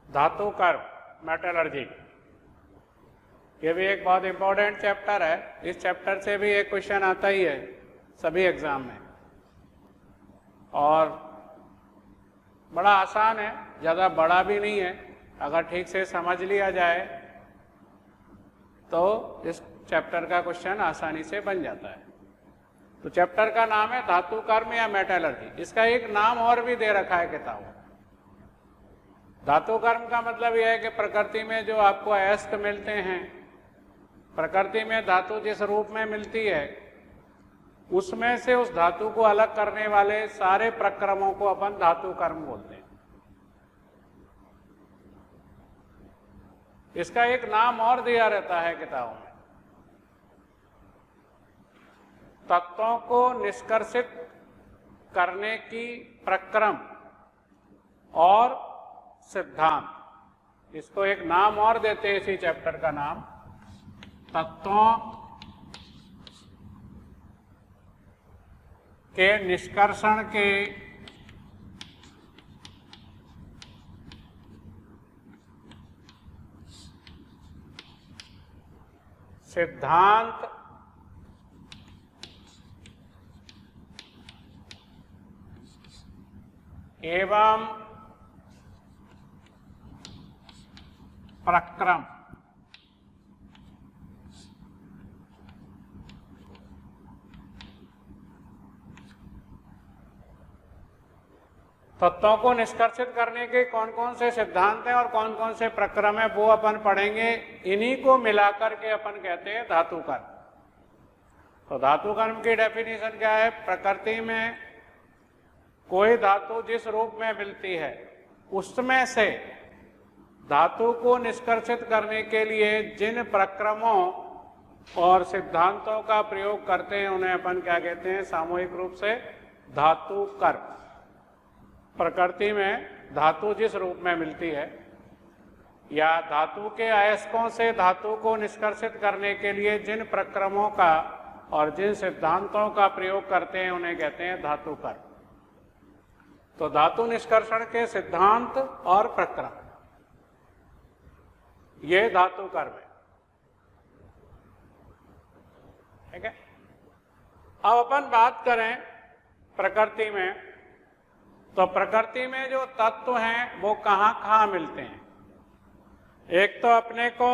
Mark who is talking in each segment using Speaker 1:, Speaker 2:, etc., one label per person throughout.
Speaker 1: धातु कर्म मेटलर्जी, ये भी एक बहुत इंपॉर्टेंट चैप्टर है। इस चैप्टर से भी एक क्वेश्चन आता ही है सभी एग्जाम में, और बड़ा आसान है, ज़्यादा बड़ा भी नहीं है। अगर ठीक से समझ लिया जाए तो इस चैप्टर का क्वेश्चन आसानी से बन जाता है। तो चैप्टर का नाम है धातु कर्म या मेटलर्जी। इसका एक नाम और भी दे रखा है किताबों में। धातु कर्म का मतलब यह है कि प्रकृति में जो आपको अयस्क मिलते हैं, प्रकृति में धातु जिस रूप में मिलती है उसमें से उस धातु को अलग करने वाले सारे प्रक्रमों को अपन धातु कर्म बोलते हैं। इसका एक नाम और दिया रहता है किताबों में, तत्वों को निष्कर्षित करने की प्रक्रम और सिद्धांत। इसको एक नाम और देते हैं इसी चैप्टर का नाम, तत्वों के निष्कर्षण के सिद्धांत एवं प्रक्रम। तत्वों को निष्कर्षित करने के कौन कौन से सिद्धांत हैं और कौन कौन से प्रक्रम है वो अपन पढ़ेंगे। इन्हीं को मिलाकर के अपन कहते हैं धातु कर्म। तो धातु कर्म की डेफिनेशन क्या है? प्रकृति में कोई धातु जिस रूप में मिलती है उसमें से धातु को निष्कर्षित करने के लिए जिन प्रक्रमों और सिद्धांतों का प्रयोग करते हैं उन्हें अपन क्या कहते हैं? सामूहिक रूप से धातु कर्म। प्रकृति में धातु जिस रूप में मिलती है या धातु के अयस्कों से धातु को निष्कर्षित करने के लिए जिन प्रक्रमों का और जिन सिद्धांतों का प्रयोग करते हैं उन्हें कहते हैं धातु कर्म। तो धातु निष्कर्षण के सिद्धांत और प्रक्रम, ये धातु कर्म है। ठीक है। अब अपन बात करें प्रकृति में, तो प्रकृति में जो तत्व हैं वो कहाँ कहाँ मिलते हैं? एक तो अपने को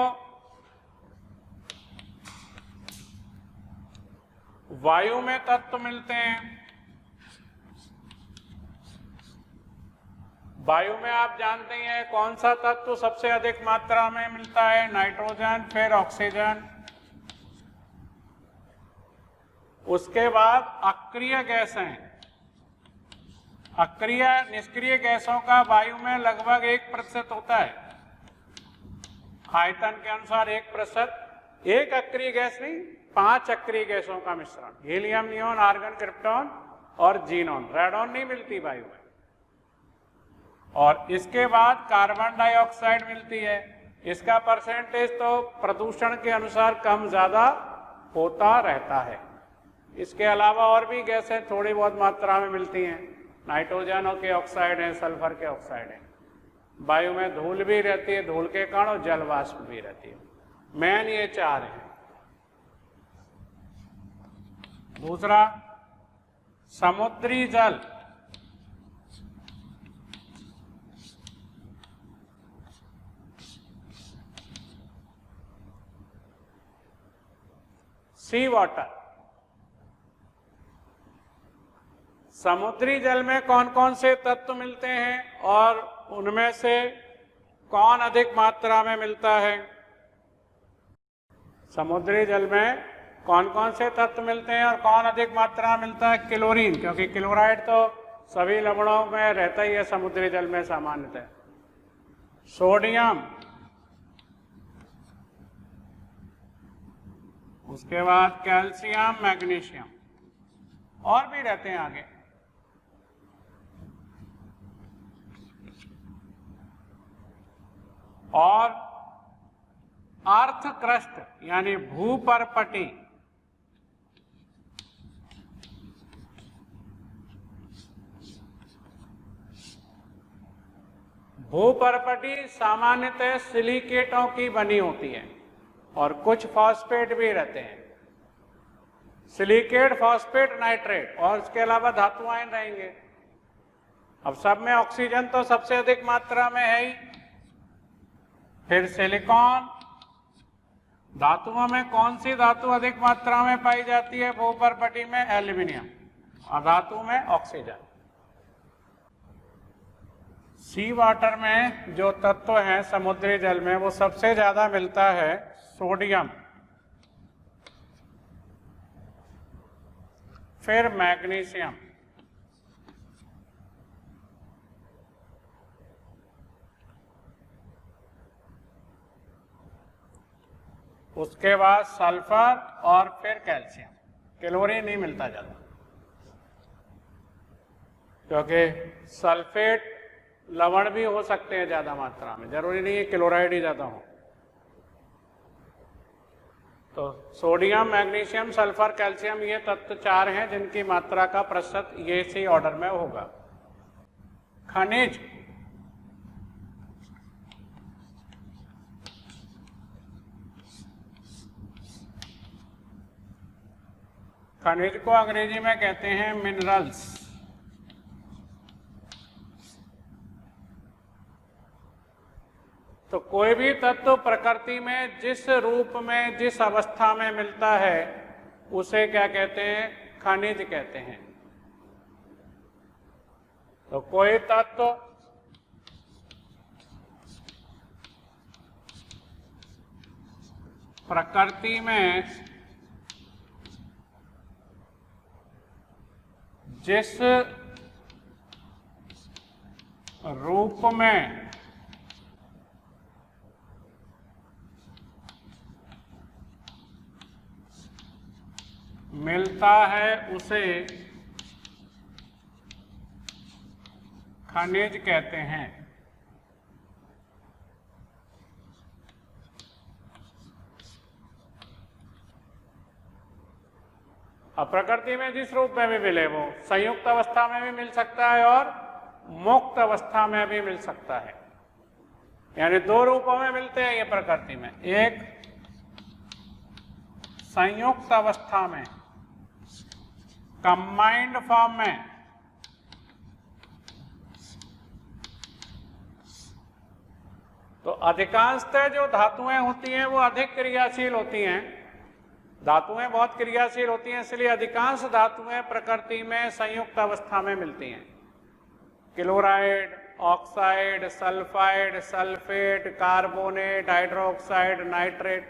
Speaker 1: वायु में तत्व मिलते हैं। वायु में आप जानते हैं कौन सा तत्व सबसे अधिक मात्रा में मिलता है? नाइट्रोजन, फिर ऑक्सीजन, उसके बाद अक्रिय गैस हैं। अक्रिय निष्क्रिय गैसों का वायु में लगभग 1% होता है, आयतन के अनुसार 1%। एक अक्रिय गैस नहीं, 5 अक्रिय गैसों का मिश्रण, हीलियम, नियोन, आर्गन, क्रिप्टॉन और जीनोन। रेडॉन नहीं मिलती वायु में। और इसके बाद कार्बन डाइऑक्साइड मिलती है। इसका परसेंटेज तो प्रदूषण के अनुसार कम ज्यादा होता रहता है। इसके अलावा और भी गैसें थोड़ी बहुत मात्रा में मिलती हैं। नाइट्रोजन के ऑक्साइड हैं, सल्फर के ऑक्साइड हैं। वायु में धूल भी रहती है, धूल के कण, और जल वाष्प भी रहती है। मेन ये 4 हैं। दूसरा, समुद्री जल। सी वाटर। समुद्री जल में कौन कौन से तत्व मिलते हैं और उनमें से कौन अधिक मात्रा में मिलता है? समुद्री जल में कौन कौन से तत्व मिलते हैं और कौन अधिक मात्रा में मिलता है? क्लोरीन, क्योंकि क्लोराइड तो सभी लवणों में रहता ही है समुद्री जल में सामान्यतः। सोडियम, उसके बाद कैल्शियम, मैग्नीशियम, और भी रहते हैं आगे। और अर्थ क्रस्ट यानी भूपरपटी, भूपर्पटी सामान्यतः सिलिकेटों की बनी होती है और कुछ फॉस्फेट भी रहते हैं, सिलिकेट, फॉस्फेट, नाइट्रेट, और उसके अलावा धातु आयन रहेंगे। अब सब में ऑक्सीजन तो सबसे अधिक मात्रा में है ही, फिर सिलिकॉन। धातुओं में कौन सी धातु अधिक मात्रा में पाई जाती है भूपर्पटी में? एल्यूमिनियम। और धातु में ऑक्सीजन। सी वाटर में जो तत्व है समुद्री जल में, वो सबसे ज्यादा मिलता है सोडियम, फिर मैग्नीशियम, उसके बाद सल्फर और फिर कैल्शियम। क्लोरीन नहीं मिलता ज्यादा, क्योंकि सल्फेट लवण भी हो सकते हैं ज्यादा मात्रा में, जरूरी नहीं है क्लोराइड ही ज्यादा हो। तो सोडियम, मैग्नीशियम, सल्फर, कैल्शियम, ये तत्व 4 हैं जिनकी मात्रा का प्रतिशत ये इसी ऑर्डर में होगा। खनिज, खनिज को अंग्रेजी में कहते हैं मिनरल्स। तो कोई भी तत्व प्रकृति में जिस रूप में, जिस अवस्था में मिलता है, उसे क्या कहते हैं? खनिज कहते हैं। तो कोई तत्व प्रकृति में जिस रूप में मिलता है उसे खनिज कहते हैं। अब प्रकृति में जिस रूप में भी मिले, वो संयुक्त अवस्था में भी मिल सकता है और मुक्त अवस्था में भी मिल सकता है। यानी 2 रूपों में मिलते हैं ये प्रकृति में, एक संयुक्त अवस्था में, कंबाइंड फॉर्म में, तो अधिकांशतः जो धातुएं होती हैं वो अधिक क्रियाशील होती हैं। धातुएं बहुत क्रियाशील होती हैं, इसलिए अधिकांश धातुएं प्रकृति में संयुक्त अवस्था में मिलती हैं। Chloride, oxide, sulphide, sulphate, carbonate, hydroxide, nitrate,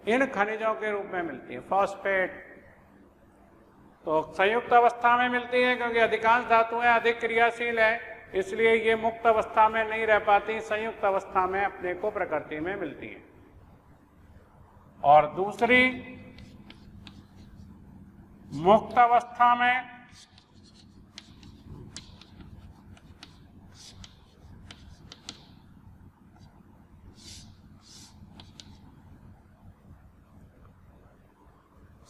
Speaker 1: इन खनिजों के रूप में मिलती है। फॉस्फेट तो संयुक्त अवस्था में मिलती है, क्योंकि अधिकांश धातुएं अधिक क्रियाशील है, इसलिए ये मुक्त अवस्था में नहीं रह पाती, संयुक्त अवस्था में अपने को प्रकृति में मिलती है। और दूसरी मुक्त अवस्था में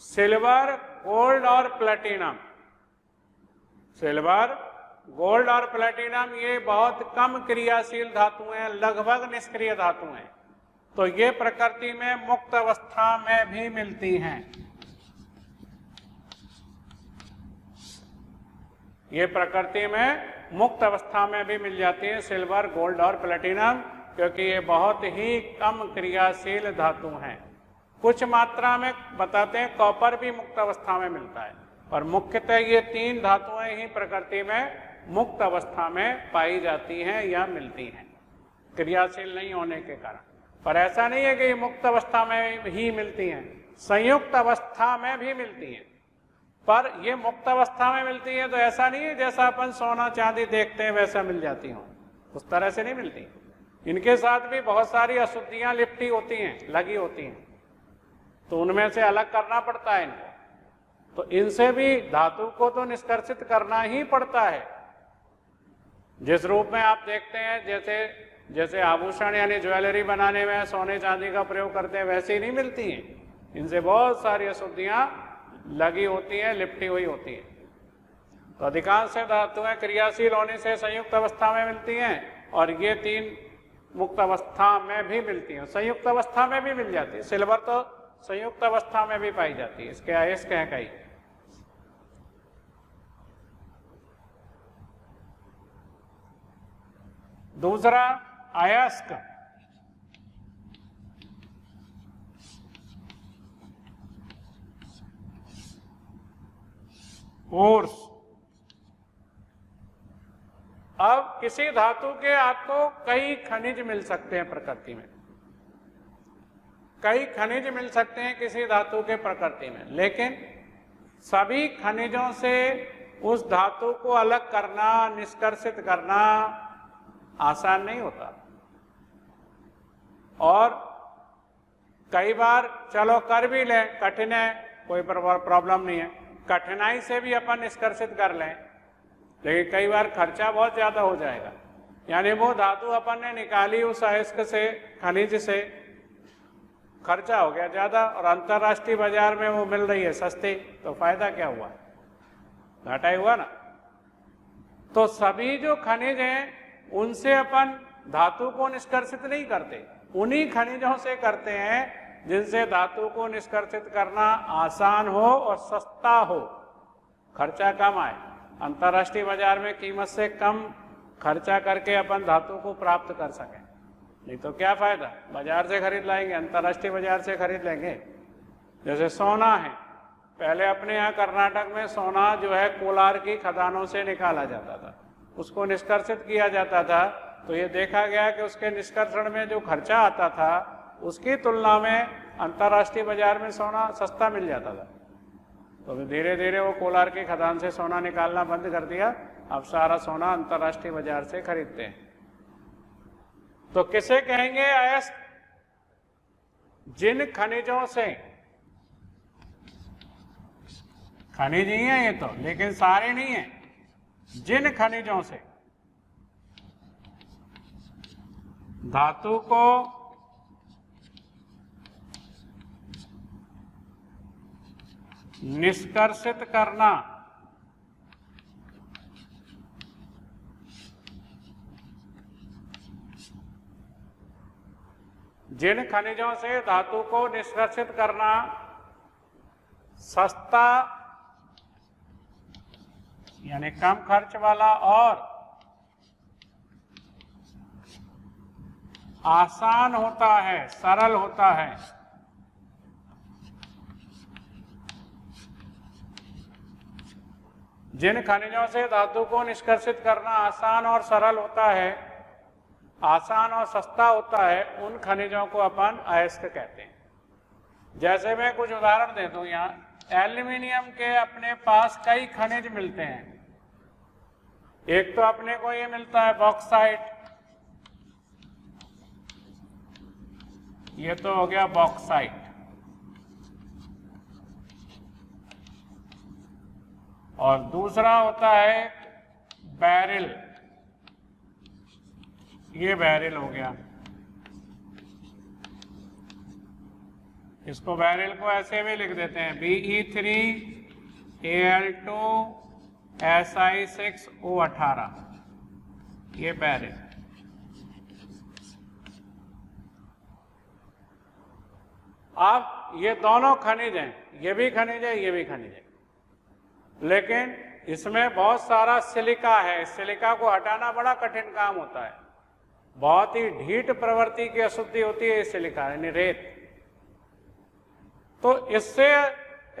Speaker 1: सिल्वर, गोल्ड और प्लेटिनम। सिल्वर, गोल्ड और प्लेटिनम ये बहुत कम क्रियाशील धातुएं, लगभग निष्क्रिय धातुएं, तो ये प्रकृति में मुक्त अवस्था में भी मिलती हैं। ये प्रकृति में मुक्त अवस्था में भी मिल जाती है, सिल्वर, गोल्ड और प्लेटिनम, क्योंकि ये बहुत ही कम क्रियाशील धातु हैं। कुछ मात्रा में बताते हैं कॉपर भी मुक्त अवस्था में मिलता है, और मुख्यतः ये 3 धातुएं ही प्रकृति में मुक्त अवस्था में पाई जाती हैं या मिलती हैं, क्रियाशील नहीं होने के कारण। पर ऐसा नहीं है कि ये मुक्त अवस्था में ही मिलती हैं, संयुक्त अवस्था में भी मिलती हैं। पर ये मुक्त अवस्था में मिलती है तो ऐसा नहीं है जैसा अपन सोना चांदी देखते हैं वैसा मिल जाती हो, उस तरह से नहीं मिलती। इनके साथ भी बहुत सारी अशुद्धियां लिपटी होती हैं, लगी होती हैं, तो उनमें से अलग करना पड़ता है इनको। तो इनसे भी धातु को तो निष्कर्षित करना ही पड़ता है। जिस रूप में आप देखते हैं, जैसे आभूषण यानी ज्वेलरी बनाने में सोने चांदी का प्रयोग करते हैं, वैसे ही नहीं मिलती हैं। इनसे बहुत सारी अशुद्धियां लगी होती हैं, लिपटी हुई होती हैं। तो अधिकांश धातुएं क्रियाशील होने से संयुक्त अवस्था में मिलती हैं, और ये 3 मुक्त अवस्था में भी मिलती है, संयुक्त अवस्था में भी मिल जाती है। सिल्वर तो संयुक्त अवस्था में भी पाई जाती है, इसके अयस्क हैं कई। दूसरा अयस्क, ओर्स। अब किसी धातु के आपको कई खनिज मिल सकते हैं प्रकृति में, कई खनिज मिल सकते हैं किसी धातु के प्रकृति में, लेकिन सभी खनिजों से उस धातु को अलग करना, निष्कर्षित करना आसान नहीं होता। और कई बार चलो कर भी लें, कठिन है, कोई प्रॉब्लम नहीं है, कठिनाई से भी अपन निष्कर्षित कर लें, लेकिन कई बार खर्चा बहुत ज़्यादा हो जाएगा। यानी वो धातु अपन ने निकाली उस अयस्क से, खनिज से, खर्चा हो गया ज़्यादा और अंतर्राष्ट्रीय बाजार में वो मिल रही है सस्ती, तो फायदा क्या हुआ? घाटा ही हुआ ना। तो सभी जो खनिज हैं उनसे अपन धातु को निष्कर्षित नहीं करते, उन्हीं खनिजों से करते हैं जिनसे धातु को निष्कर्षित करना आसान हो और सस्ता हो, खर्चा कम आए, अंतर्राष्ट्रीय बाजार में कीमत से कम खर्चा करके अपन धातु को प्राप्त कर सकें। नहीं तो क्या फायदा, बाजार से खरीद लाएंगे, अंतर्राष्ट्रीय बाजार से खरीद लेंगे। जैसे सोना है, पहले अपने यहाँ कर्नाटक में सोना जो है कोलार की खदानों से निकाला जाता था, उसको निष्कर्षित किया जाता था, तो ये देखा गया कि उसके निष्कर्षण में जो खर्चा आता था उसकी तुलना में अंतर्राष्ट्रीय बाजार में सोना सस्ता मिल जाता था। तो धीरे धीरे वो कोलार की खदान से सोना निकालना बंद कर दिया, अब सारा सोना अंतर्राष्ट्रीय बाजार से खरीदते हैं। तो किसे कहेंगे अयस्क? जिन खनिजों से, खनिज ही है ये तो, लेकिन सारे नहीं है, जिन खनिजों से धातु को निष्कर्षित करना जिन खनिजों से धातु को निष्कर्षित करना सस्ता यानी कम खर्च वाला और आसान होता है, सरल होता है, जिन खनिजों से धातु को निष्कर्षित करना आसान और सरल होता है, आसान और सस्ता होता है, उन खनिजों को अपन अयस्क कहते हैं। जैसे मैं कुछ उदाहरण दे दूं, यहाँ एल्यूमिनियम के अपने पास कई खनिज मिलते हैं। एक तो अपने को ये मिलता है बॉक्साइट, ये तो हो गया बॉक्साइट, और दूसरा होता है बैरिल, ये बैरिल हो गया। इसको बैरिल को ऐसे भी लिख देते हैं Be3Al2Si6O18, ये बैरिल। अब ये दोनों खनिज हैं, ये भी खनिज है, ये भी खनिज है, लेकिन इसमें बहुत सारा सिलिका है। सिलिका को हटाना बड़ा कठिन काम होता है, बहुत ही ढीठ प्रवृत्ति की अशुद्धि होती है सिलिका यानी रेत। तो इससे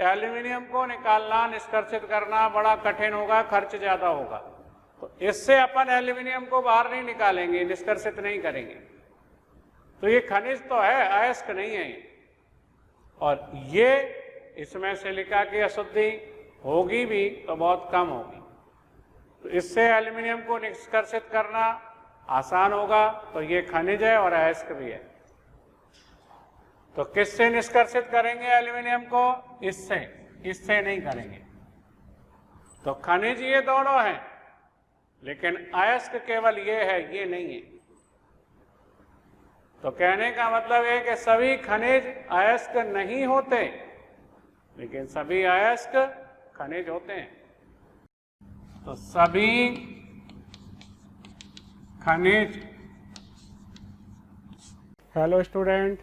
Speaker 1: एल्यूमिनियम को निकालना, निष्कर्षित करना बड़ा कठिन होगा, खर्च ज्यादा होगा। तो इससे अपन एल्यूमिनियम को बाहर नहीं निकालेंगे, निष्कर्षित नहीं करेंगे। तो ये खनिज तो है, अयस्क नहीं है। और ये इसमें सिलिका की अशुद्धि होगी भी तो बहुत कम होगी, तो इससे एल्यूमिनियम को निष्कर्षित करना आसान होगा। तो ये खनिज है और अयस्क भी है। तो किससे निष्कर्षित करेंगे एल्यूमिनियम को? इससे, इससे नहीं करेंगे। तो खनिज ये दोनों हैं, लेकिन अयस्क केवल ये है, ये नहीं है। तो कहने का मतलब है कि सभी खनिज अयस्क नहीं होते, लेकिन सभी अयस्क खनिज होते हैं। तो सभी खनिज हेलो स्टूडेंट,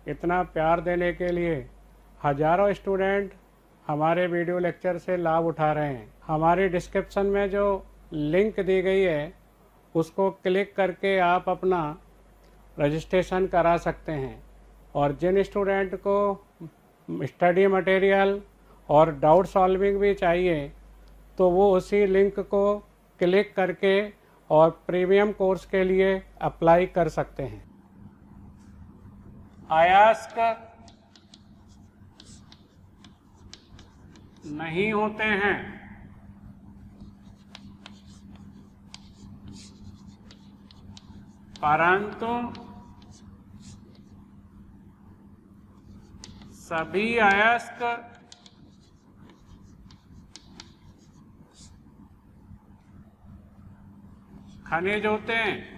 Speaker 1: इतना प्यार देने के लिए हजारों स्टूडेंट हमारे वीडियो लेक्चर से लाभ उठा रहे हैं। हमारी डिस्क्रिप्शन में जो लिंक दी गई है उसको क्लिक करके आप अपना रजिस्ट्रेशन करा सकते हैं, और जिन स्टूडेंट को स्टडी मटेरियल और डाउट सॉल्विंग भी चाहिए तो वो उसी लिंक को क्लिक करके और प्रीमियम कोर्स के लिए अप्लाई कर सकते हैं। अयस्क नहीं होते हैं, परंतु सभी अयस्क खनिज होते हैं।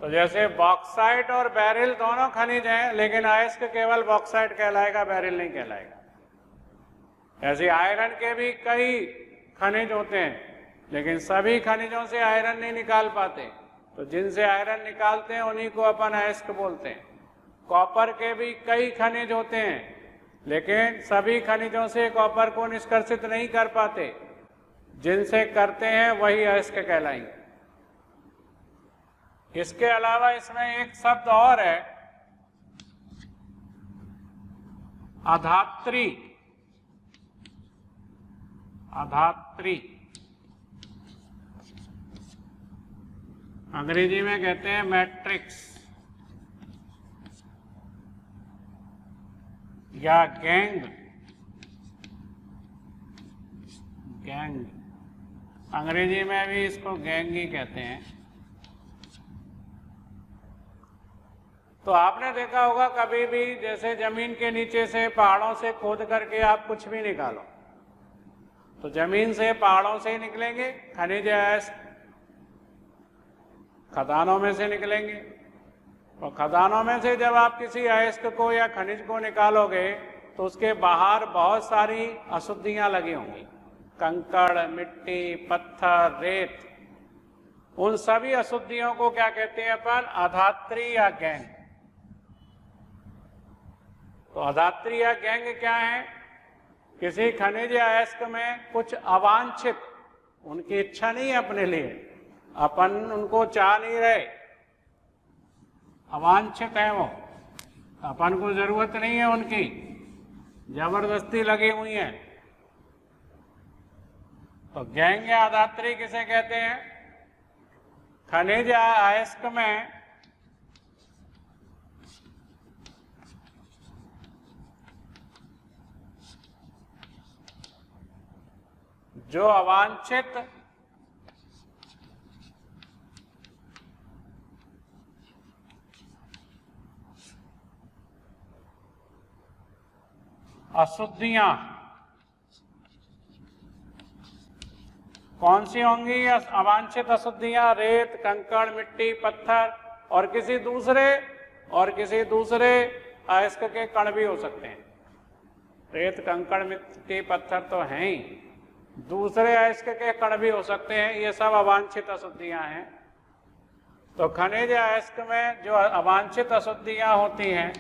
Speaker 1: तो जैसे बॉक्साइट और बेरिल दोनों खनिज हैं, लेकिन अयस्क केवल बॉक्साइट कहलाएगा, बेरिल नहीं कहलाएगा। ऐसे आयरन के भी कई खनिज होते हैं, लेकिन सभी खनिजों से आयरन नहीं निकाल पाते, तो जिनसे आयरन निकालते हैं उन्हीं को अपन अयस्क बोलते हैं। कॉपर के भी कई खनिज होते हैं, लेकिन सभी खनिजों से कॉपर को निष्कर्षित नहीं कर पाते, जिनसे करते हैं वही अयस्क कहलाएंगे। इसके अलावा इसमें एक शब्द और है, अधात्री। अधात्री अंग्रेजी में कहते हैं मैट्रिक्स या गैंग। गैंग अंग्रेजी में भी इसको गैंग ही कहते हैं। तो आपने देखा होगा कभी भी, जैसे जमीन के नीचे से पहाड़ों से खोद करके आप कुछ भी निकालो तो जमीन से पहाड़ों से ही निकलेंगे खनिज अयस्क, खदानों में से निकलेंगे। और खदानों में से जब आप किसी अयस्क को या खनिज को निकालोगे तो उसके बाहर बहुत सारी अशुद्धियां लगी होंगी, कंकड़, मिट्टी, पत्थर, रेत। उन सभी अशुद्धियों को क्या कहते हैं अपन? अधात्री या गैंग। तो अधात्री या गैंग क्या है? किसी खनिज या अयस्क में कुछ अवांछित, उनकी इच्छा नहीं है अपने लिए, अपन उनको चाह नहीं रहे, अवांछित है वो, अपन को जरूरत नहीं है उनकी, जबरदस्ती लगी हुई है। तो गैंग या अधात्री किसे कहते हैं? खनिज या अयस्क में जो अवांछित अशुद्धियां कौन सी होंगी? अवांछित अशुद्धियां रेत, कंकड़, मिट्टी, पत्थर और किसी दूसरे अयस्क के कण भी हो सकते हैं। रेत, कंकड़, मिट्टी, पत्थर तो हैं ही, दूसरे अयस्क के कण भी हो सकते हैं। ये सब अवांछित अशुद्धियां हैं। तो खनिज अयस्क में जो अवांछित अशुद्धियां होती हैं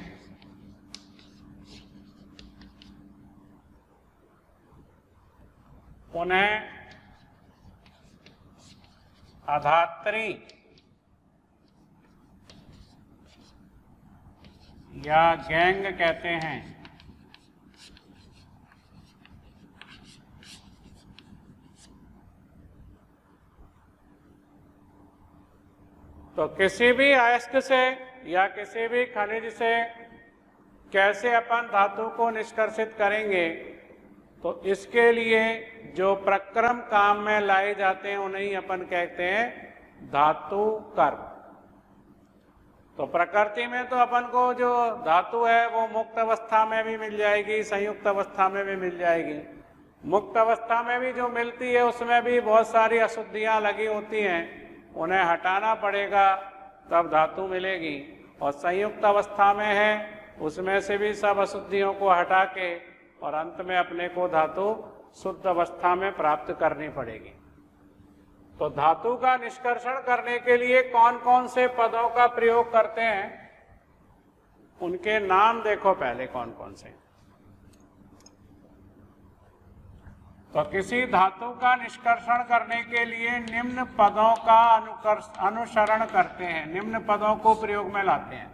Speaker 1: उन्हें अधात्री या गैंग कहते हैं। तो किसी भी अयस्क से या किसी भी खनिज से कैसे अपन धातु को निष्कर्षित करेंगे, तो इसके लिए जो प्रक्रम काम में लाए जाते हैं उन्हें अपन कहते हैं धातु कर्म। तो प्रकृति में तो अपन को जो धातु है वो मुक्त अवस्था में भी मिल जाएगी, संयुक्त अवस्था में भी मिल जाएगी। मुक्त अवस्था में भी जो मिलती है उसमें भी बहुत सारी अशुद्धियां लगी होती हैं, उन्हें हटाना पड़ेगा तब धातु मिलेगी। और संयुक्त अवस्था में है उसमें से भी सब अशुद्धियों को हटा के और अंत में अपने को धातु शुद्ध अवस्था में प्राप्त करनी पड़ेगी। तो धातु का निष्कर्षण करने के लिए कौन कौन से पदों का प्रयोग करते हैं, उनके नाम देखो पहले कौन कौन से। तो किसी धातु का निष्कर्षण करने के लिए निम्न पदों का अनुसरण करते हैं, निम्न पदों को प्रयोग में लाते हैं।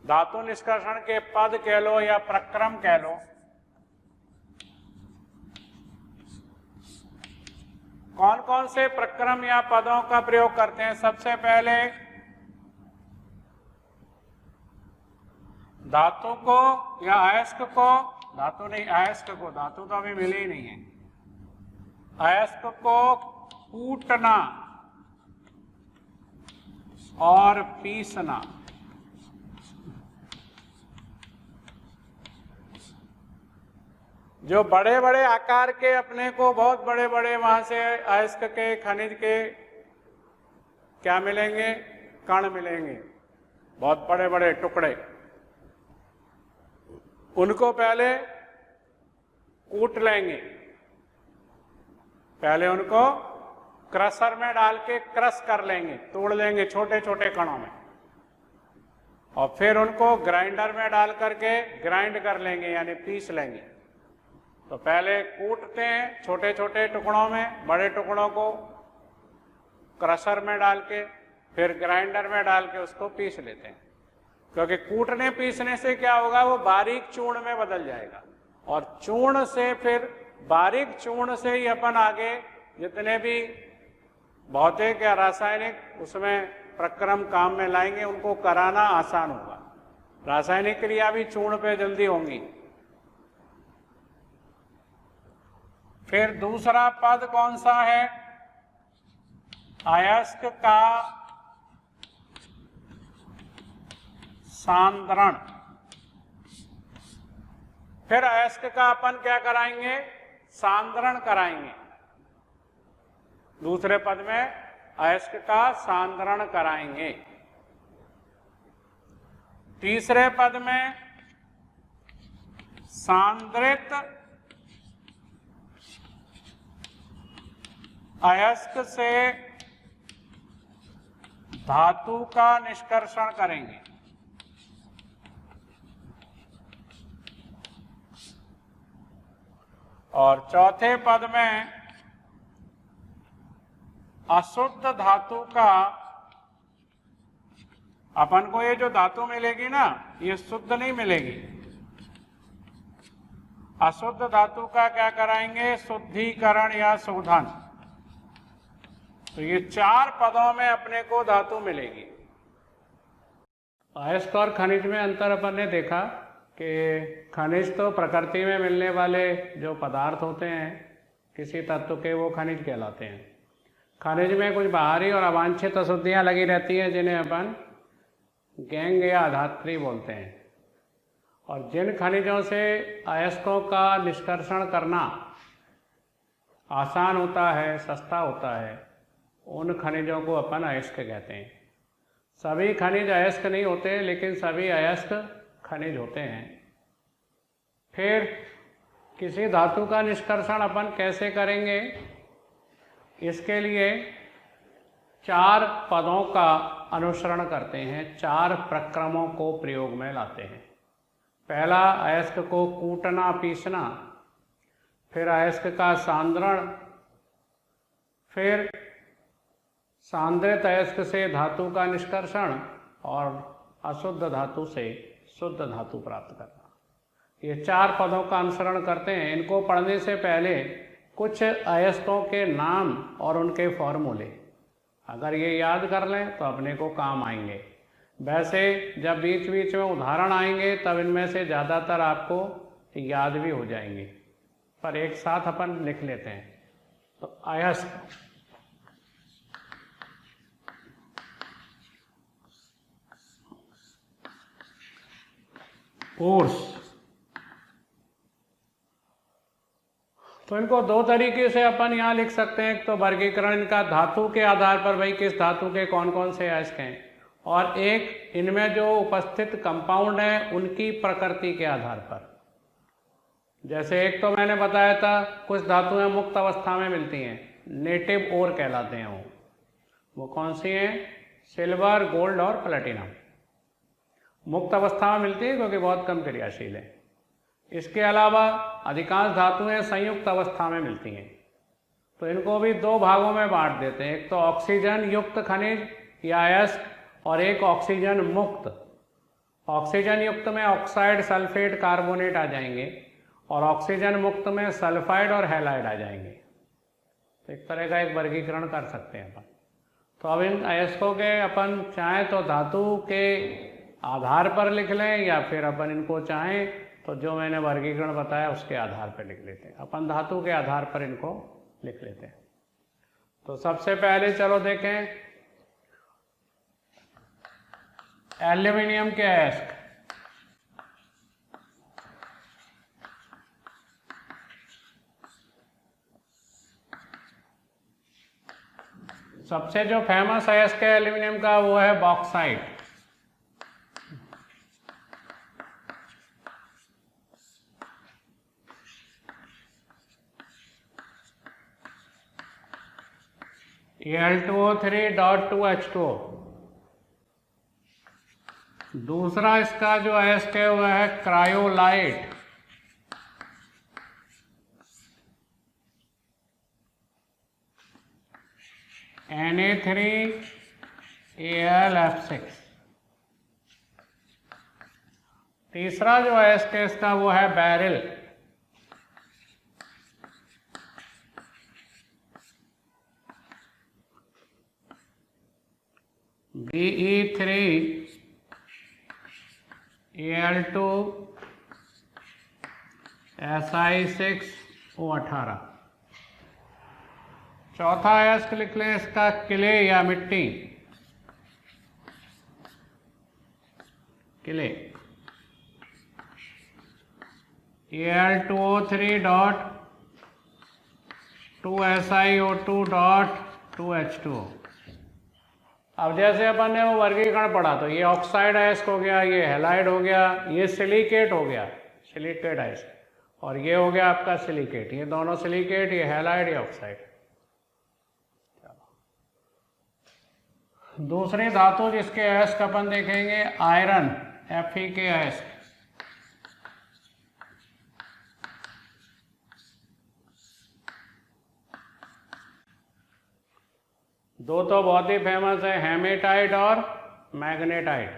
Speaker 1: धातु निष्कर्षण के पद कह लो या प्रक्रम कह लो। कौन कौन से प्रक्रम या पदों का प्रयोग करते हैं? सबसे पहले धातु को या अयस्क को, धातु नहीं अयस्क को, धातु तो अभी मिली ही नहीं है, अयस्क को कूटना और पीसना। जो बड़े बड़े आकार के अपने को बहुत बड़े बड़े वहां से अयस्क के खनिज के क्या मिलेंगे, कण मिलेंगे, बहुत बड़े बड़े टुकड़े। उनको पहले कूट लेंगे, पहले उनको क्रशर में डाल के क्रश कर लेंगे, तोड़ लेंगे छोटे छोटे कणों में, और फिर उनको ग्राइंडर में डाल करके ग्राइंड कर लेंगे, यानी पीस लेंगे। तो पहले कूटते हैं छोटे छोटे टुकड़ों में, बड़े टुकड़ों को क्रशर में डाल के फिर ग्राइंडर में डाल के उसको पीस लेते हैं। क्योंकि कूटने पीसने से क्या होगा, वो बारीक चूर्ण में बदल जाएगा, और चूर्ण से फिर बारीक चूर्ण से ही अपन आगे जितने भी भौतिक या रासायनिक उसमें प्रक्रम काम में लाएंगे, उनको कराना आसान होगा। रासायनिक क्रिया भी चूर्ण पे जल्दी होंगी। फिर दूसरा पद कौन सा है? अयस्क का सांद्रण। फिर अयस्क का अपन क्या कराएंगे? सांद्रण कराएंगे। दूसरे पद में अयस्क का सांद्रण कराएंगे। तीसरे पद में सांद्रित अयस्क से धातु का निष्कर्षण करेंगे। और चौथे पद में अशुद्ध धातु का, अपन को ये जो धातु मिलेगी ना, ये शुद्ध नहीं मिलेगी। अशुद्ध धातु का क्या कराएंगे? शुद्धिकरण या शोधन। तो ये चार पदों में अपने को धातु मिलेगी। अयस्क और खनिज में अंतर अपन ने देखा कि खनिज तो प्रकृति में मिलने वाले जो पदार्थ होते हैं किसी तत्व के, वो खनिज कहलाते हैं। खनिज में कुछ बाहरी और अवांछित अशुद्धियां लगी रहती हैं, जिन्हें अपन गैंग या अधात्री बोलते हैं। और जिन खनिजों से अयस्कों का निष्कर्षण करना आसान होता है, सस्ता होता है, उन खनिजों को अपन अयस्क कहते हैं। सभी खनिज अयस्क नहीं होते, लेकिन सभी अयस्क खनिज होते हैं। फिर किसी धातु का निष्कर्षण अपन कैसे करेंगे? इसके लिए चार पदों का अनुसरण करते हैं, चार प्रक्रमों को प्रयोग में लाते हैं। पहला, अयस्क को कूटना पीसना, फिर अयस्क का सांद्रण, फिर सांद्रित अयस्क से धातु का निष्कर्षण, और अशुद्ध धातु से शुद्ध धातु प्राप्त करना। ये चार पदों का अनुसरण करते हैं। इनको पढ़ने से पहले कुछ अयस्कों के नाम और उनके फॉर्मूले अगर ये याद कर लें तो अपने को काम आएंगे। वैसे जब बीच बीच में उदाहरण आएंगे तब इनमें से ज़्यादातर आपको याद भी हो जाएंगे, पर एक साथ अपन लिख लेते हैं। तो अयस्क, कोर्स, तो इनको दो तरीके से अपन यहाँ लिख सकते हैं। एक तो वर्गीकरण इनका धातु के आधार पर, भाई किस धातु के कौन कौन से अयस्क हैं, और एक इनमें जो उपस्थित कंपाउंड हैं उनकी प्रकृति के आधार पर। जैसे एक तो मैंने बताया था कुछ धातुएं मुक्त अवस्था में मिलती हैं, नेटिव ओर कहलाते हैं वो कौन सी हैं? सिल्वर, गोल्ड और प्लेटिनम। मुक्त अवस्था में मिलती है क्योंकि बहुत कम क्रियाशील है। इसके अलावा अधिकांश धातुएं संयुक्त अवस्था में मिलती हैं, तो इनको भी दो भागों में बांट देते हैं, एक तो ऑक्सीजन युक्त खनिज या अयस्क और एक ऑक्सीजन मुक्त। ऑक्सीजन युक्त में ऑक्साइड, सल्फेट, कार्बोनेट आ जाएंगे और ऑक्सीजन मुक्त में सल्फाइड और हैलाइड आ जाएंगे। तो एक तरह का एक वर्गीकरण कर सकते हैं अपन। तो अब इन अयस्कों के अपन चाहें तो धातु के आधार पर लिख लें या फिर अपन इनको चाहें तो जो मैंने वर्गीकरण बताया उसके आधार पर लिख लेते हैं। अपन धातु के आधार पर इनको लिख लेते हैं। तो सबसे पहले चलो देखें एल्यूमिनियम के अयस्क। सबसे जो फेमस अयस्क है एल्यूमिनियम का वो है बॉक्साइट। Al2O3.2H2O। दूसरा इसका जो अयस्क है वह है क्रायोलाइट। Na3Al(F6)। तीसरा जो अयस्क है इसका वो है बैरिल। Be3Al2Si6O18। चौथा अयस्क लिख लें इसका क्ले या मिट्टी, क्ले। Al2O3.2SiO2.2H2O। अब जैसे अपन ने वो वर्गीकरण पढ़ा तो ये ऑक्साइड अयस्क हो गया, ये हैलाइड हो गया, ये सिलिकेट हो गया, सिलिकेट अयस्क, और ये हो गया आपका सिलिकेट। ये दोनों सिलिकेट, ये हैलाइड, ये ऑक्साइड। दूसरी धातु जिसके अयस्क अपन देखेंगे आयरन, Fe के अयस्क। दो तो बहुत ही फेमस है, हेमेटाइट और magnetite.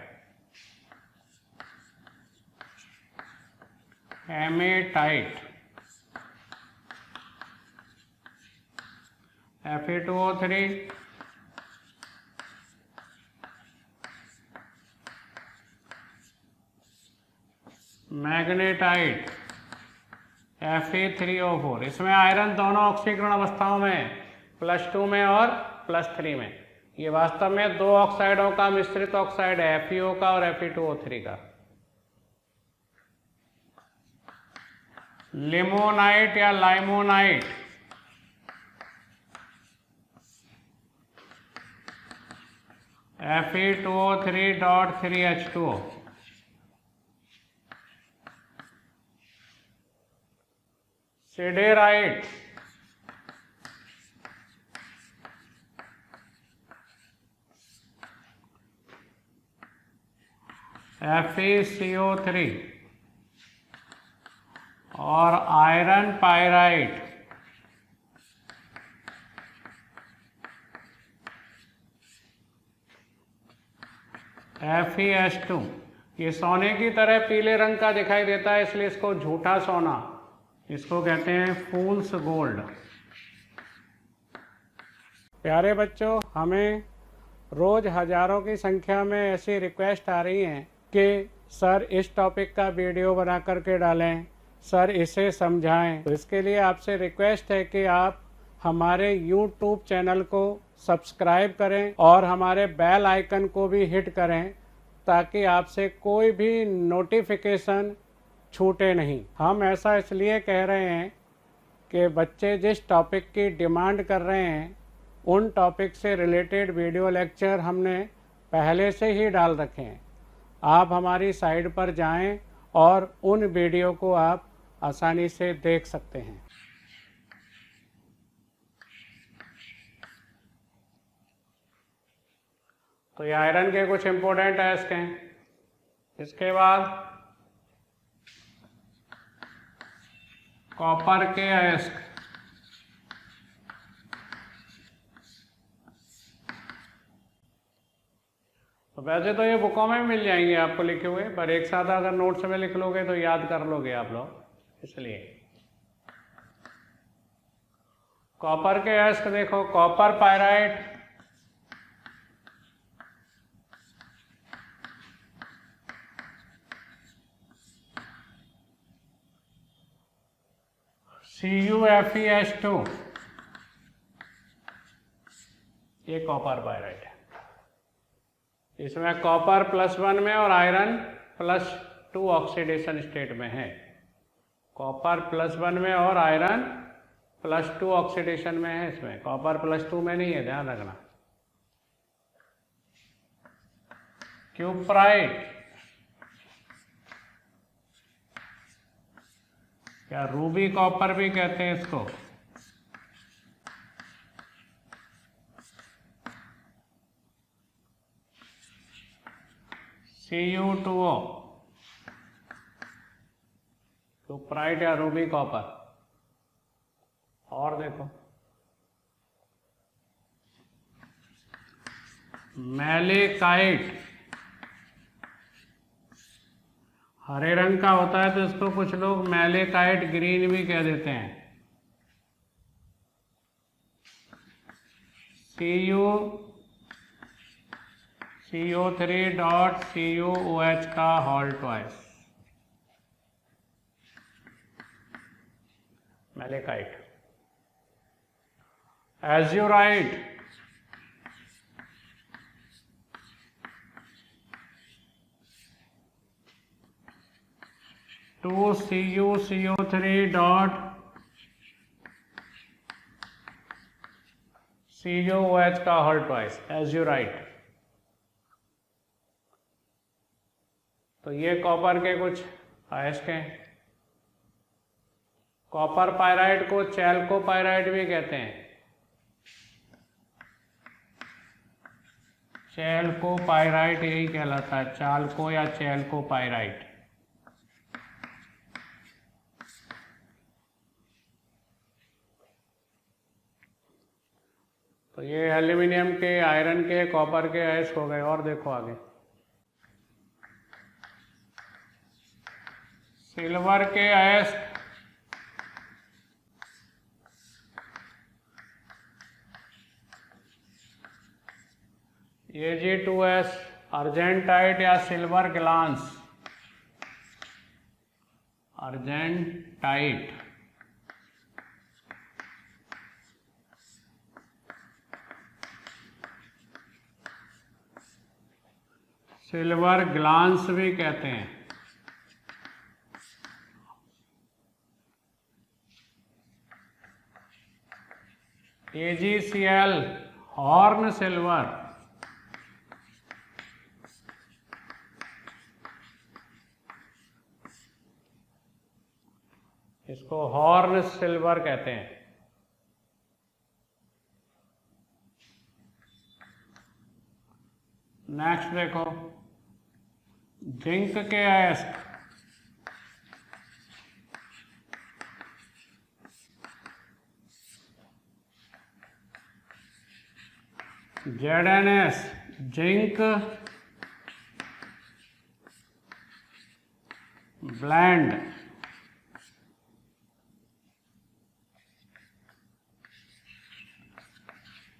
Speaker 1: Haematite Fe2O3, magnetite Fe3O4। इसमें आयरन दोनों ऑक्सीकरण अवस्थाओं में, +2 में और +3 में। ये वास्तव में दो ऑक्साइडों का मिश्रित ऑक्साइड है, FeO का और Fe2O3 का। लिमोनाइट या लाइमोनाइट, Fe2O3.3H2O। Siderite, FeCO3। और आयरन पायराइट, FeS2। ये सोने की तरह पीले रंग का दिखाई देता है, इसलिए इसको झूठा सोना, इसको कहते हैं फूल्स गोल्ड। प्यारे बच्चों, हमें रोज हजारों की संख्या में ऐसी रिक्वेस्ट आ रही हैं कि सर इस टॉपिक का वीडियो बना करके डालें, सर इसे समझाएं। तो इसके लिए आपसे रिक्वेस्ट है कि आप हमारे YouTube चैनल को सब्सक्राइब करें और हमारे बेल आइकन को भी हिट करें ताकि आपसे कोई भी नोटिफिकेशन छूटे नहीं। हम ऐसा इसलिए कह रहे हैं कि बच्चे जिस टॉपिक की डिमांड कर रहे हैं उन टॉपिक से रिलेटेड वीडियो लेक्चर हमने पहले से ही डाल रखे हैं। आप हमारी साइट पर जाएं और उन वीडियो को आप आसानी से देख सकते हैं। तो ये आयरन के कुछ इंपॉर्टेंट टेस्ट हैं। इसके बाद कॉपर के अयस्क। तो वैसे तो ये बुकों में मिल जाएंगे आपको लिखे हुए, पर एक साथ अगर नोट्स में लिख लोगे तो याद कर लोगे आप लोग, इसलिए। कॉपर के अयस्क देखो, कॉपर पायराइट, CuFeS2, ये कॉपर पायराइट है। इसमें कॉपर +1 में और आयरन +2 ऑक्सीडेशन स्टेट में है। कॉपर +1 में और आयरन +2 ऑक्सीडेशन में है। इसमें कॉपर +2 में नहीं है, ध्यान रखना। क्यूप्राइट या रूबी कॉपर भी कहते हैं इसको। Cu2O, क्यूप्राइट या रूबी कॉपर। और देखो, मैलेकाइट, हरे रंग का होता है तो इसको कुछ लोग मैलेकाइट ग्रीन भी कह देते हैं। CO3.CuOH का whole twice, malachite. Azurite, two CuCO3.CuOH का होल ट्वाइस, एज्यूराइट। तो ये कॉपर के कुछ अयस्क हैं। कॉपर पायराइट को चैल्को पायराइट भी कहते हैं। चैल्को पायराइट यही कहलाता है, चाल्को या चैल्को पायराइट। तो ये एल्यूमिनियम के, आयरन के, कॉपर के अयस्क हो गए। और देखो आगे, सिल्वर के अयस्क, Ag2S, अर्जेंटाइट या silver glance, argentite. Silver glance भी कहते हैं। AgCl, हॉर्न सिल्वर, इसको हॉर्न सिल्वर कहते हैं। नेक्स्ट देखो, जिंक के अयस्क, ZnS, zinc blende,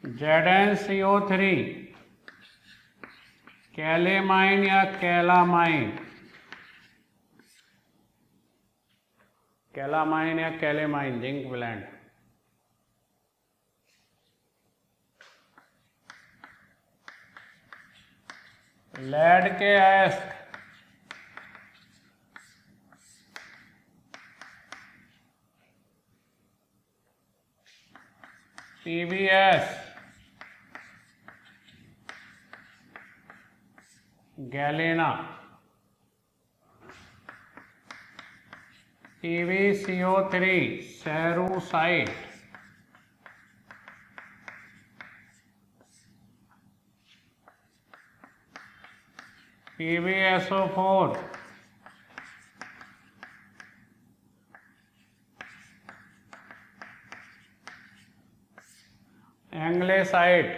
Speaker 1: ZnCO3, calamine या कैलामाइन, कैलामाइन या कैलेमाइन, जिंक ब्लेंड। लेड के अयस्क, PbS, गैलेना, PbCO3 सेरूसाइट, PbSO4 एंग्लेसाइट।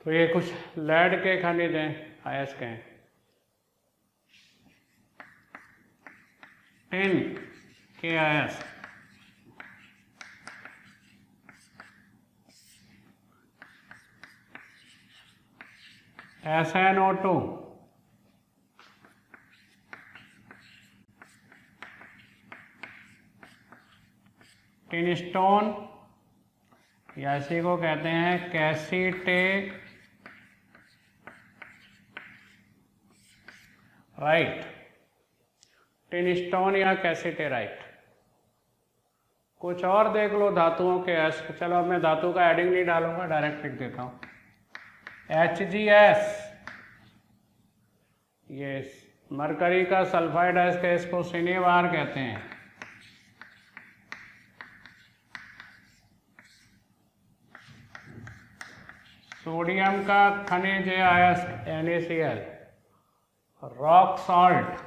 Speaker 1: तो ये कुछ लेड के खनिज हैं, अयस्क हैं। टिन के अयस्क, SnO2, टिनस्टोन या इसी को कहते हैं कैसिटेराइट, टिनस्टोन या कैसिटेराइट। कुछ और देख लो धातुओं के अयस्क। चलो अब मैं धातु का एडिंग नहीं डालूंगा, डायरेक्ट लिख देता हूँ। HgS, ये मरकरी का सल्फाइड अयस्क है, इसको सिनेबार कहते हैं। सोडियम का खनिज है अयस्क NaCl, rock salt,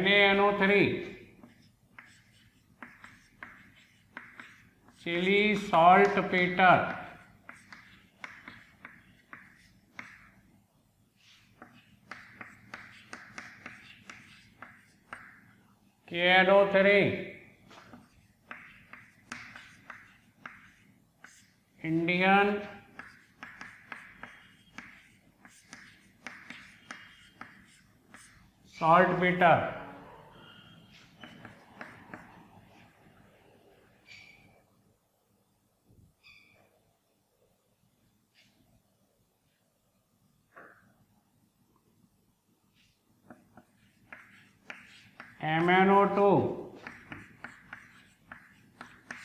Speaker 1: NaNO3, Chile saltpetre, KNO3, Indian saltpetre, MnO2,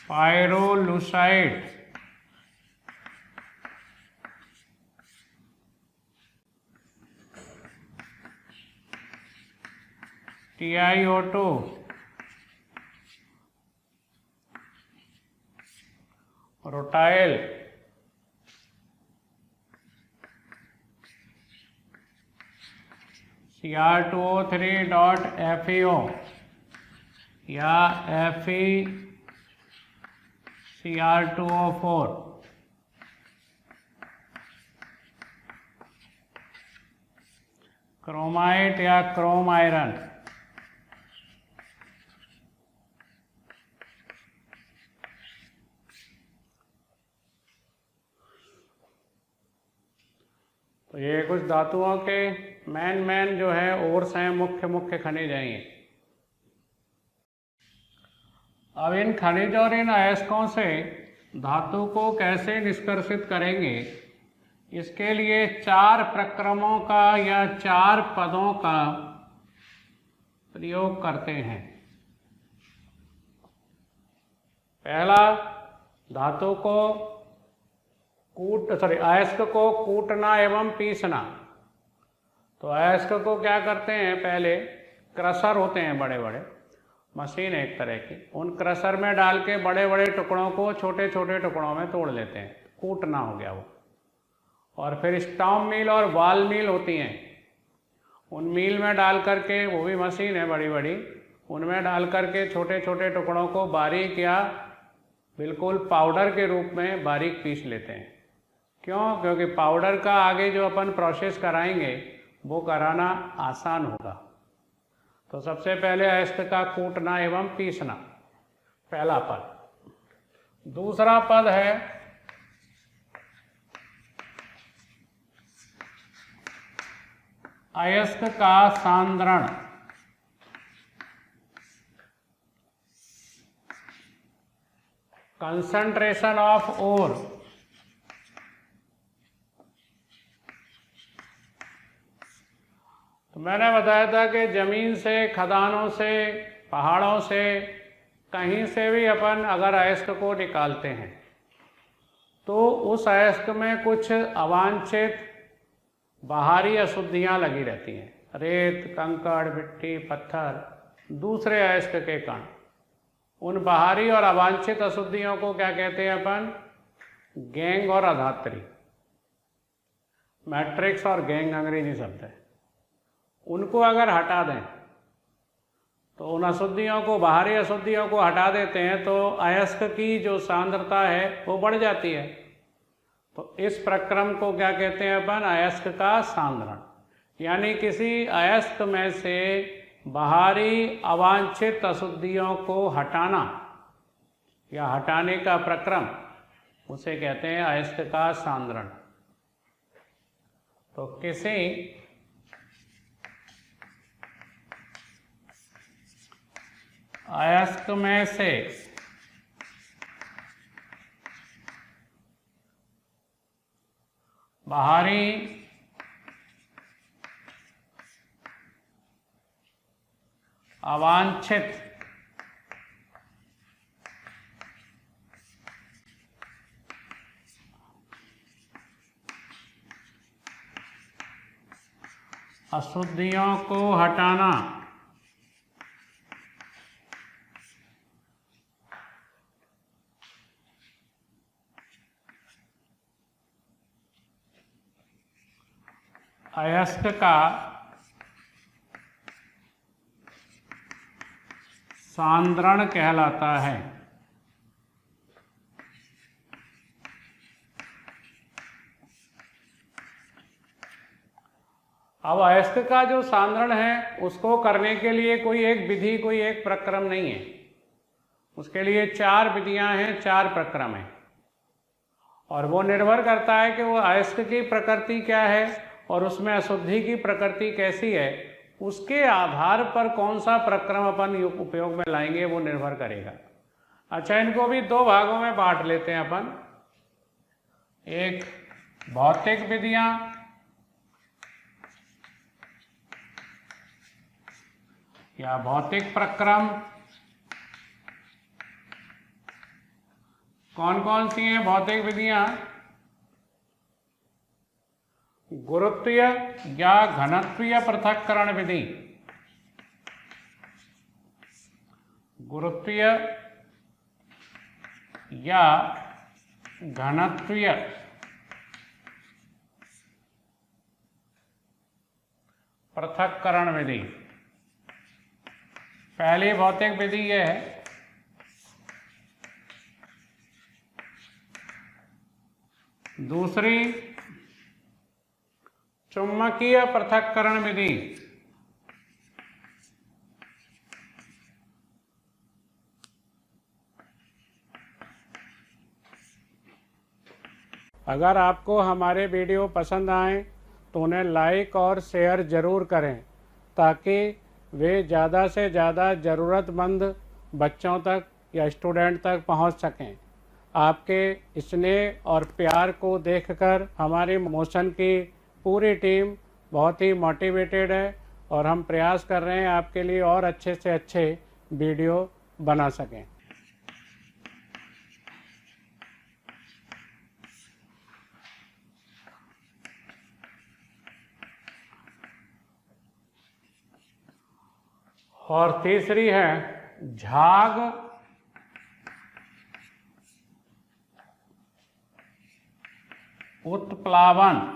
Speaker 1: pyrolusite, TiO2, rutile, Cr2O3.FeO या FeCr2O4, क्रोमाइट या क्रोम आयरन, तो ये कुछ धातुओं के मेन जो है ओर्स हैं, मुख्य खनिज हैं ये। अब इन खनिज और इन अयस्कों से धातु को कैसे निष्कर्षित करेंगे, इसके लिए 4 प्रक्रमों का या 4 पदों का प्रयोग करते हैं। पहला, धातु को अयस्क को कूटना एवं पीसना। तो अयस्क को क्या करते हैं, पहले क्रशर होते हैं, बड़े बड़े मशीन एक तरह की, उन क्रशर में डाल के बड़े बड़े टुकड़ों को छोटे छोटे टुकड़ों में तोड़ लेते हैं, कूटना हो गया वो। और फिर स्टॉम्प मिल और बॉल मिल होती हैं, उन मिल में डाल करके, वो भी मशीन है बड़ी बड़ी, उनमें डाल करके छोटे छोटे टुकड़ों को बारीक या बिल्कुल पाउडर के रूप में बारीक पीस लेते हैं। क्यों? क्योंकि पाउडर का आगे जो अपन प्रोसेस कराएंगे वो कराना आसान होगा। तो सबसे पहले अयस्क का कूटना एवं पीसना, पहला पद। दूसरा पद है अयस्क का सांद्रण। Concentration of ore. तो मैंने बताया था कि ज़मीन से, खदानों से, पहाड़ों से, कहीं से भी अपन अगर अयस्क को निकालते हैं तो उस अयस्क में कुछ अवांछित बाहरी अशुद्धियाँ लगी रहती हैं, रेत, कंकड़, मिट्टी, पत्थर, दूसरे अयस्क के कण। उन बाहरी और अवांछित अशुद्धियों को क्या कहते हैं अपन? गैंग और अधात्री। मैट्रिक्स और गैंग अंग्रेजी शब्द है। उनको अगर हटा दें तो उन अशुद्धियों को, बाहरी अशुद्धियों को हटा देते हैं तो अयस्क की जो सांद्रता है वो बढ़ जाती है। तो इस प्रक्रम को क्या कहते हैं अपन? अयस्क का सांद्रण। यानी किसी अयस्क में से बाहरी अवांछित अशुद्धियों को हटाना या हटाने का प्रक्रम, उसे कहते हैं अयस्क का सांद्रण। तो किसी अयस्क में से बाहरी अवांछित अशुद्धियों को हटाना अयस्क का सांद्रण कहलाता है। अब अयस्क का जो सांद्रण है उसको करने के लिए कोई एक विधि, कोई एक प्रक्रम नहीं है। उसके लिए 4 विधियां हैं, 4 प्रक्रम हैं, और वो निर्भर करता है कि वो अयस्क की प्रकृति क्या है और उसमें अशुद्धि की प्रकृति कैसी है। उसके आधार पर कौन सा प्रक्रम अपन उपयोग में लाएंगे वो निर्भर करेगा। अच्छा, इनको भी 2 भागों में बांट लेते हैं अपन। एक भौतिक विधियां या भौतिक प्रक्रम। कौन कौन सी हैं भौतिक विधियां? गुरुत्वीय या घनत्वीय पृथक्करण विधि, गुरुत्वीय या घनत्वीय पृथक्करण विधि। पहली भौतिक विधि यह है। दूसरी चुंबकीय पृथक्करण विधि। अगर आपको हमारे वीडियो पसंद आए तो उन्हें लाइक और शेयर ज़रूर करें ताकि वे ज़्यादा से ज़्यादा ज़रूरतमंद बच्चों तक या स्टूडेंट तक पहुंच सकें। आपके स्नेह और प्यार को देखकर हमारी मोशन की पूरी टीम बहुत ही मोटिवेटेड है और हम प्रयास कर रहे हैं आपके लिए और अच्छे से अच्छे वीडियो बना सकें। और तीसरी है झाग उत्प्लावन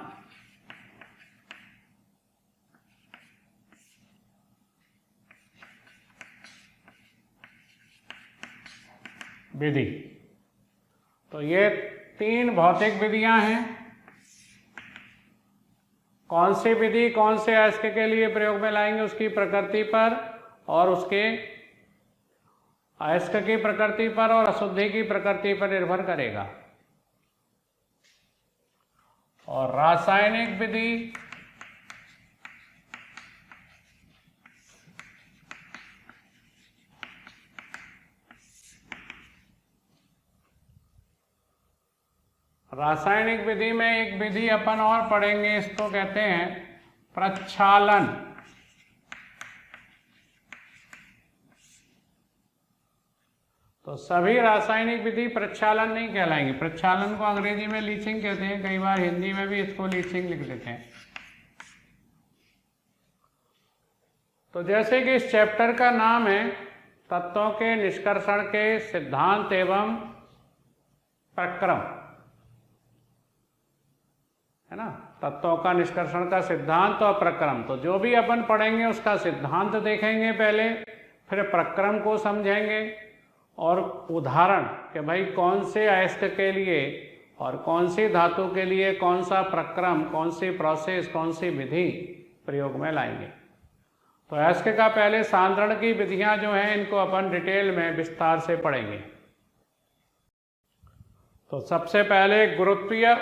Speaker 1: विधि। तो ये 3 भौतिक विधियां हैं। कौन सी विधि कौन से अयस्क के लिए प्रयोग में लाएंगे उसकी प्रकृति पर और उसके अयस्क की प्रकृति पर और अशुद्धि की प्रकृति पर निर्भर करेगा। और रासायनिक विधि रासायनिक विधि में एक विधि अपन और पढ़ेंगे, इसको कहते हैं प्रक्षालन। तो सभी रासायनिक विधि प्रक्षालन नहीं कहलाएंगी। प्रक्षालन को अंग्रेजी में लीचिंग कहते हैं, कई बार हिंदी में भी इसको लीचिंग लिख देते हैं। तो जैसे कि इस चैप्टर का नाम है तत्वों के निष्कर्षण के सिद्धांत एवं प्रक्रम, है ना, तत्वों का निष्कर्षण का सिद्धांत और प्रक्रम। तो जो भी अपन पढ़ेंगे उसका सिद्धांत देखेंगे पहले, फिर प्रक्रम को समझेंगे और उदाहरण कि भाई कौन से अयस्क के लिए और कौन सी धातु के लिए कौन सा प्रक्रम, कौन सी प्रोसेस, कौन सी विधि प्रयोग में लाएंगे। तो अयस्क का पहले सांद्रण की विधियां जो हैं इनको अपन डिटेल में विस्तार से पढ़ेंगे। तो सबसे पहले गुरुत्वीय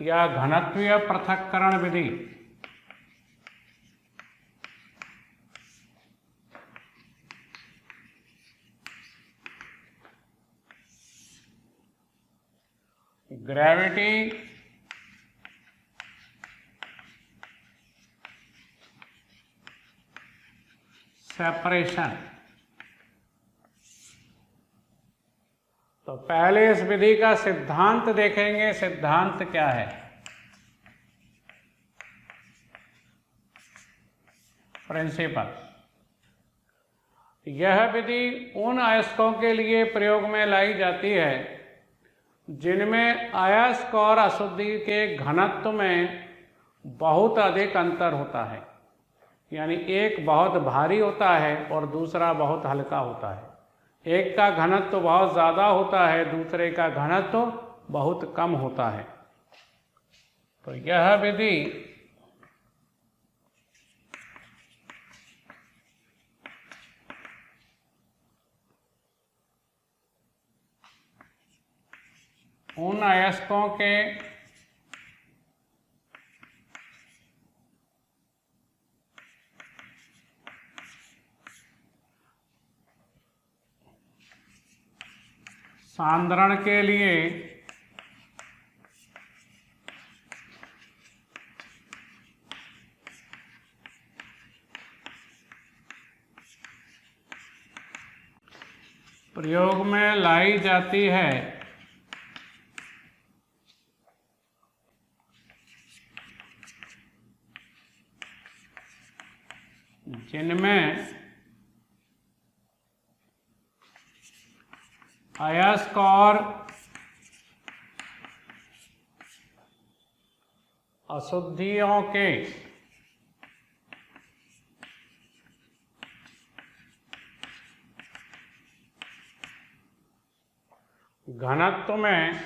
Speaker 1: या घनत्वीय पृथक्करण विधि। Gravity separation. तो पहले इस विधि का सिद्धांत देखेंगे। सिद्धांत क्या है? प्रिंसिपल। यह विधि उन अयस्कों के लिए प्रयोग में लाई जाती है जिनमें अयस्क और अशुद्धि के घनत्व में बहुत अधिक अंतर होता है, यानी एक बहुत भारी होता है और दूसरा बहुत हल्का होता है। एक का घनत्व बहुत ज़्यादा होता है, दूसरे का घनत्व बहुत कम होता है। तो यह विधि उन अयस्कों के सांद्रण के लिए प्रयोग में लाई जाती है, जिनमें अयस्क और अशुद्धियों के घनत्व में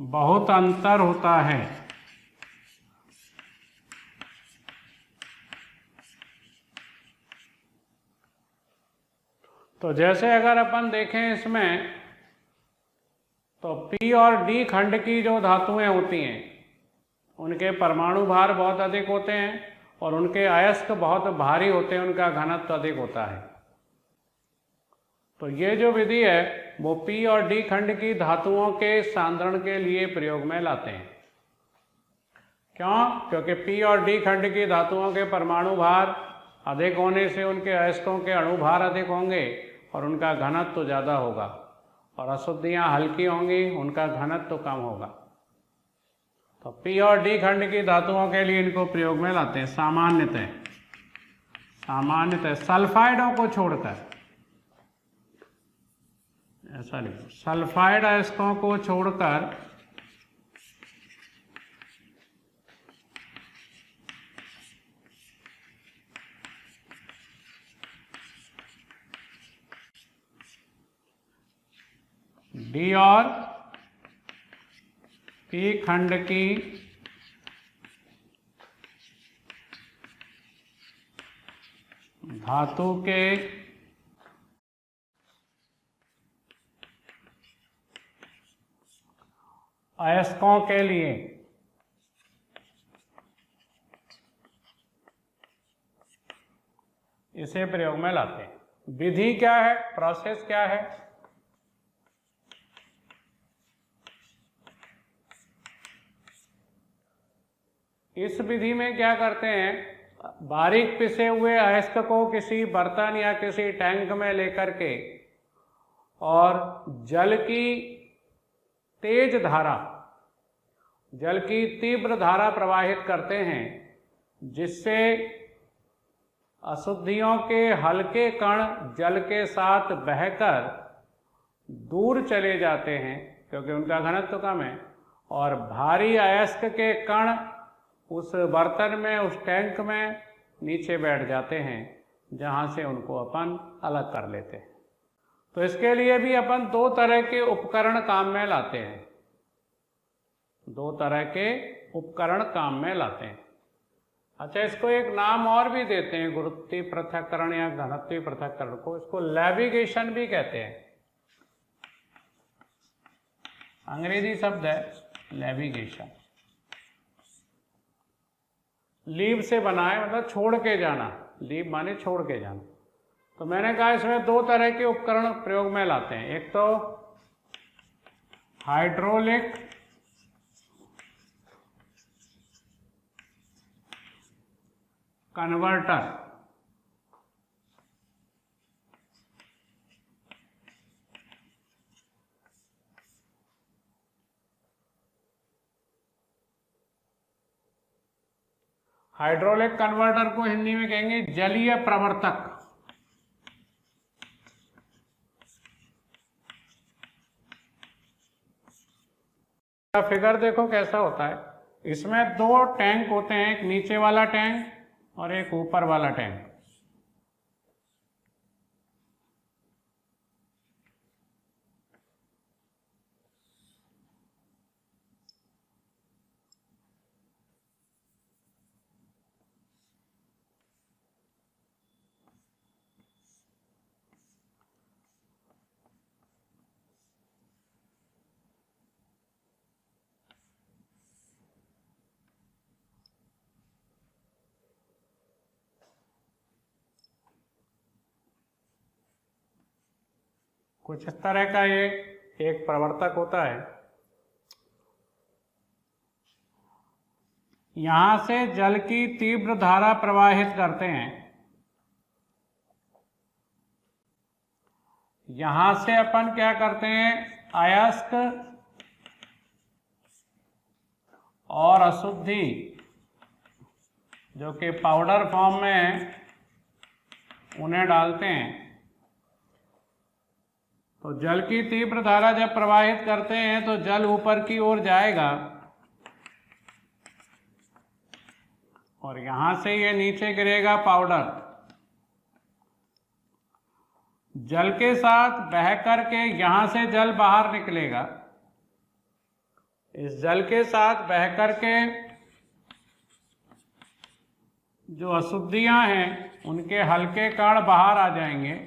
Speaker 1: बहुत अंतर होता है। तो जैसे अगर अपन देखें इसमें, तो P और D खंड की जो धातुएं होती हैं उनके परमाणु भार बहुत अधिक होते हैं और उनके अयस्क बहुत भारी होते हैं, उनका घनत्व अधिक होता है। तो ये जो विधि है वो P और D खंड की धातुओं के सांद्रण के लिए प्रयोग में लाते हैं। क्यों? क्योंकि P और D खंड की धातुओं के परमाणु भार अधिक होने से उनके अयस्कों के अणुभार अधिक होंगे और उनका घनत्व ज़्यादा होगा, और अशुद्धियाँ हल्की होंगी, उनका घनत्व कम होगा। तो P और D खंड की धातुओं के लिए इनको प्रयोग में लाते हैं। सामान्यतः सल्फाइडों को छोड़कर, ऐसा लिखो, सल्फाइड अयस्कों को छोड़कर D और P खंड की धातु के अयस्कों के लिए इसे प्रयोग में लाते हैं। विधि क्या है, प्रोसेस क्या है? इस विधि में क्या करते हैं, बारीक पिसे हुए अयस्क को किसी बर्तन या किसी टैंक में लेकर के और जल की तेज धारा, जल की तीव्र धारा प्रवाहित करते हैं, जिससे अशुद्धियों के हल्के कण जल के साथ बहकर दूर चले जाते हैं क्योंकि उनका घनत्व कम है, और भारी अयस्क के कण उस बर्तन में, उस टैंक में नीचे बैठ जाते हैं, जहाँ से उनको अपन अलग कर लेते हैं। तो इसके लिए भी अपन दो तरह के उपकरण काम में लाते हैं, दो तरह के उपकरण काम में लाते हैं। अच्छा, इसको एक नाम और भी देते हैं, गुरुत्वीय पृथक्करण या घनत्वीय पृथक्करण को, इसको लेविगेशन भी कहते हैं। अंग्रेजी शब्द है लेविगेशन। लीव से बना है, मतलब छोड़ के जाना, लीव माने छोड़ के जाना। तो मैंने कहा इसमें दो तरह के उपकरण प्रयोग में लाते हैं, एक तो हाइड्रोलिक कन्वर्टर, हाइड्रोलिक कन्वर्टर को हिंदी में कहेंगे जलीय प्रवर्तक। फिगर देखो कैसा होता है, इसमें दो टैंक होते हैं, एक नीचे वाला टैंक और एक ऊपर वाला टैंक। कुछ इस तरह का ये एक प्रवर्तक होता है। यहां से जल की तीव्र धारा प्रवाहित करते हैं, यहां से अपन क्या करते हैं, अयस्क और अशुद्धि जो कि पाउडर फॉर्म में है, उन्हें डालते हैं। तो जल की तीव्र धारा जब प्रवाहित करते हैं तो जल ऊपर की ओर जाएगा और यहां से ये नीचे गिरेगा पाउडर, जल के साथ बह करके यहां से जल बाहर निकलेगा। इस जल के साथ बह करके जो अशुद्धियां हैं उनके हल्के कण बाहर आ जाएंगे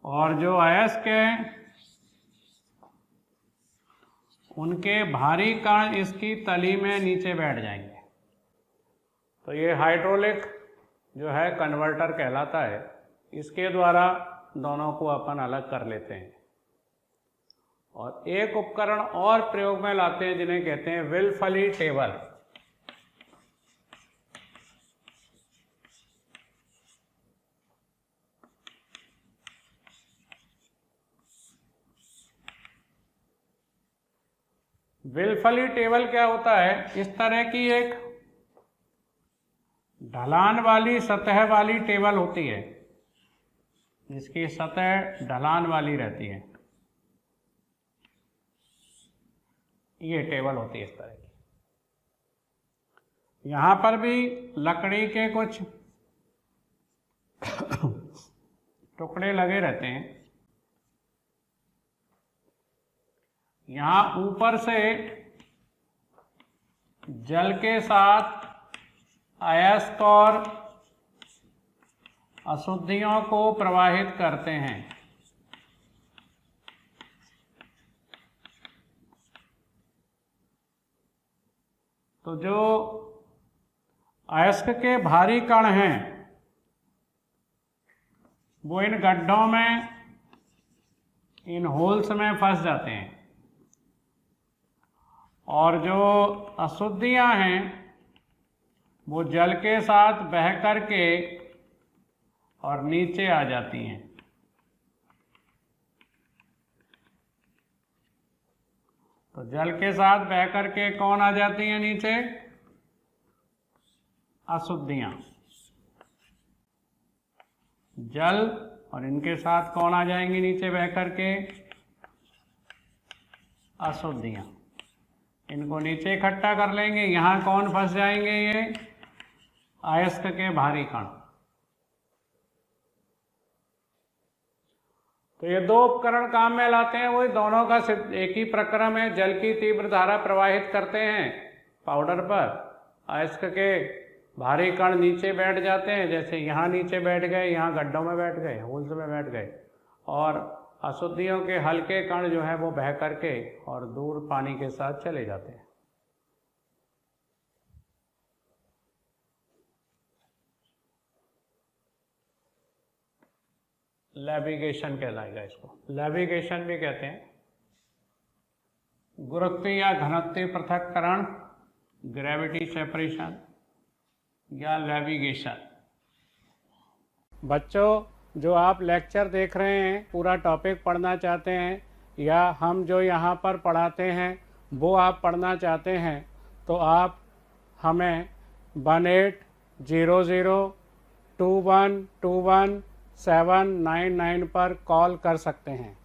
Speaker 1: और जो अयस्क हैं उनके भारी कण इसकी तली में नीचे बैठ जाएंगे। तो ये हाइड्रोलिक जो है कन्वर्टर कहलाता है। इसके द्वारा दोनों को अपन अलग कर लेते हैं। और एक उपकरण और प्रयोग में लाते हैं जिन्हें कहते हैं विलफली टेबल। विलफली टेबल क्या होता है, इस तरह की एक ढलान वाली सतह वाली टेबल होती है, जिसकी सतह ढलान वाली रहती है। ये टेबल होती है इस तरह की। यहां पर भी लकड़ी के कुछ टुकड़े लगे रहते हैं। यहां ऊपर से जल के साथ अयस्क और अशुद्धियों को प्रवाहित करते हैं। तो जो अयस्क के भारी कण हैं वो इन गड्ढों में, इन होल्स में फंस जाते हैं, और जो अशुद्धियां हैं वो जल के साथ बह करके और नीचे आ जाती हैं। तो जल के साथ बह करके कौन आ जाती हैं नीचे? अशुद्धियां। जल और इनके साथ कौन आ जाएंगी नीचे बह करके? अशुद्धियां। इनको नीचे इकट्ठा कर लेंगे। यहां कौन फंस जाएंगे? ये अयस्क के भारी कण। तो ये दो उपकरण काम में लाते हैं। वही दोनों का एक ही प्रक्रम है। जल की तीव्र धारा प्रवाहित करते हैं पाउडर पर, अयस्क के भारी कण नीचे बैठ जाते हैं, जैसे यहाँ नीचे बैठ गए, यहाँ गड्ढों में बैठ गए, होल्स में बैठ गए, और अशुद्धियों के हल्के कण जो है वो बह करके और दूर पानी के साथ चले जाते हैं। लेविगेशन कहलाएगा इसको। लेविगेशन भी कहते हैं। गुरुत्व या घनत्व पृथक्करण, ग्रेविटी सेपरेशन या लेविगेशन। बच्चों, जो आप लेक्चर देख रहे हैं, पूरा टॉपिक पढ़ना चाहते हैं, या हम जो यहाँ पर पढ़ाते हैं वो आप पढ़ना चाहते हैं, तो आप हमें 18002121 799 पर कॉल कर सकते हैं।